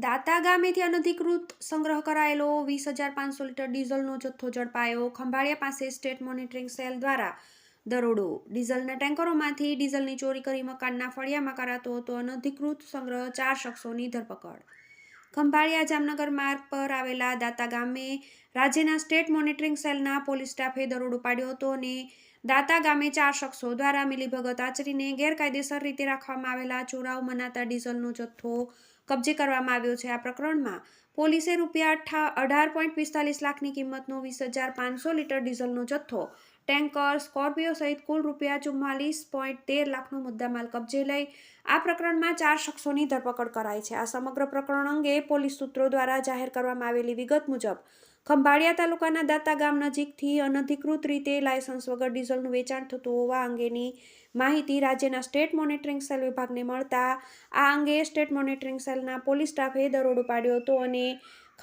દાતા ગામેથી અનધિકૃત સંગ્રહ કરાયેલો 20,500 લીટર ડીઝલનો જથ્થો ઝડપાયો. ખંભાળિયા પાસે સ્ટેટ મોનિટરિંગ સેલ દ્વારા દરોડો. ડીઝલના ટેન્કરોમાંથી ડીઝલની ચોરી કરી મકાનના ફળિયામાં કરાતો હતો અનધિકૃત સંગ્રહ. 4 શખ્સોની ધરપકડ. ખંભાળિયા જામનગર માર્ગ પર આવેલા દાતા ગામે રાજ્યના સ્ટેટ મોનિટરિંગ સેલના પોલીસ સ્ટાફે દરોડો પાડ્યો હતો અને દાતા ગામે 4 શખ્સો દ્વારા મિલીભગત આચરીને ગેરકાયદેસર રીતે રાખવામાં આવેલા ચોરાવ મનાતા ડીઝલનો જથ્થો કબજે કરવામાં આવ્યો છે. આ પ્રકરણમાં પોલીસે ₹18.45 લાખની કિંમતનો 20,500 લીટર ડીઝલનો જથ્થો, ટેન્કર, સ્કોર્પિયો સહિત કુલ ₹44.13 લાખનો મુદ્દામાલ કબજે લઈ આ પ્રકરણમાં 4 શખ્સોની ધરપકડ કરાઈ છે. આ સમગ્ર પ્રકરણ અંગે પોલીસ સૂત્રો દ્વારા જાહેર કરવામાં આવેલી વિગત મુજબ ખંભાળિયા તાલુકાના દાતા ગામ નજીકથી અનધિકૃત રીતે લાયસન્સ વગર ડીઝલનું વેચાણ થતું હોવા અંગેની માહિતી રાજ્યના સ્ટેટ મોનિટરિંગ સેલ વિભાગને મળતા આ અંગે સ્ટેટ મોનિટરિંગ સેલના પોલીસ સ્ટાફે દરોડો પાડ્યો હતો અને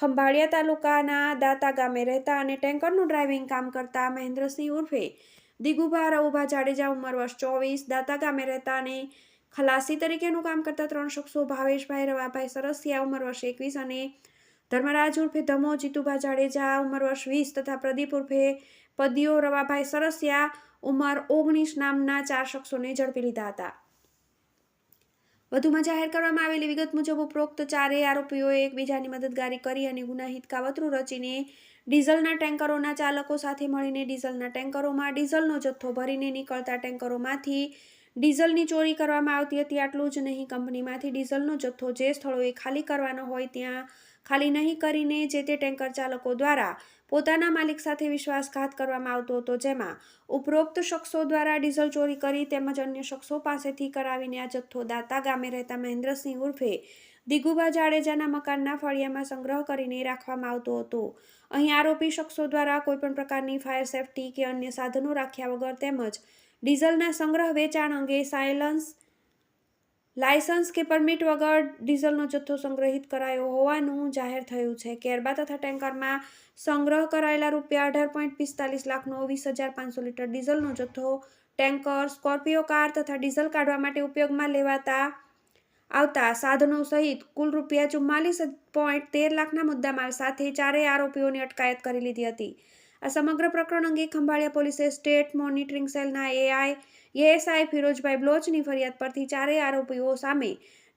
ખંભાળિયા તાલુકાના દાતા ગામે રહેતા અને ટેન્કરનું ડ્રાઇવિંગ કામ કરતા મહેન્દ્રસિંહ ઉર્ફે દિગુભા રવુભા જાડેજા ઉંમર વર્ષ 24, દાતા ગામે રહેતા અને ખલાસી તરીકેનું કામ કરતા 3 શખ્સો ભાવેશભાઈ રવાભાઈ સરસિયા ઉંમર વર્ષ 21 અને ધર્મરાજ ઉર્ફે ધમો જીતુભા જાડેજા ઉંમર વર્ષ 20 તથા પ્રદીપ ઉર્ફે પદિયો રવાભાઈ સરસિયા ઉંમર 19 નામના 4 શખ્સોને ઝડપી લીધા હતા. વધુમાં જાહેર કરવામાં આવેલી વિગત મુજબ ઉપરોક્ત 4 આરોપીઓએ એકબીજાની મદદગારી કરી અને ગુનાહિત કાવતરું રચીને ડીઝલના ટેન્કરોના ચાલકો સાથે મળીને ડીઝલના ટેન્કરોમાં ડીઝલનો જથ્થો ભરીને નીકળતા ટેન્કરોમાંથી ડીઝલની ચોરી કરવામાં આવતી હતી. આટલું જ નહીં, કંપનીમાંથી ડીઝલનો જથ્થો જે સ્થળોએ ખાલી કરવાનો હોય ત્યાં ખાલી નહીં કરીને જે તે ટેન્કર ચાલકો દ્વારા પોતાના માલિક સાથે વિશ્વાસઘાત કરવામાં આવતો હતો, જેમાં ઉપરોક્ત શખ્સો દ્વારા ડીઝલ ચોરી કરી તેમજ અન્ય શખ્સો પાસેથી કરાવીને આ જથ્થો દાતા ગામે રહેતા મહેન્દ્રસિંહ ઉર્ફે દિગુભા જાડેજાના મકાનના ફળિયામાં સંગ્રહ કરીને રાખવામાં આવતો હતો. અહીં આરોપી શખ્સો દ્વારા કોઈપણ પ્રકારની ફાયર સેફટી કે અન્ય સાધનો રાખ્યા વગર તેમજ ડીઝલના સંગ્રહ વેચાણ અંગે લાયસન્સ કે પરમિટ વગર ડીઝલનો જથ્થો સંગ્રહિત કરાયો હોવાનું જાહેર થયું છે. કેરબા તથા ટેન્કરમાં સંગ્રહ કરાયેલા ₹18.45 લાખનો 20,500 લીટર ડીઝલનો જથ્થો, ટેન્કર, સ્કોર્પિયો કાર તથા ડીઝલ કાઢવા માટે ઉપયોગમાં લેવાતા આવતા સાધનો સહિત કુલ ₹44.13 લાખના મુદ્દામાલ સાથે 4 આરોપીઓની અટકાયત કરી લીધી હતી. આ સમગ્ર પ્રકરણ અંગે ખંભાળિયા પોલીસે સ્ટેટ મોનિટરિંગ સેલના એએસઆઈ ફિરોજભાઈ બ્લોચની ફરિયાદ પરથી 4 આરોપીઓ સામે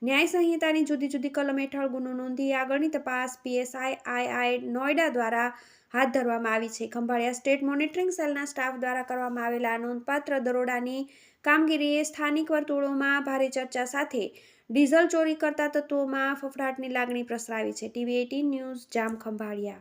ન્યાય સંહિતાની જુદી જુદી કલમ હેઠળ ગુનો નોંધી આગળની તપાસ પીએસઆઈ નોઈડા દ્વારા હાથ ધરવામાં આવી છે. ખંભાળિયા સ્ટેટ મોનિટરિંગ સેલના સ્ટાફ દ્વારા કરવામાં આવેલા નોંધપાત્ર દરોડાની કામગીરીએ સ્થાનિક વર્તુળોમાં ભારે ચર્ચા સાથે ડીઝલ ચોરી કરતા તત્વોમાં ફફડાટની લાગણી પ્રસરાવી છે. TV18 ન્યૂઝ, જામ, ખંભાળિયા.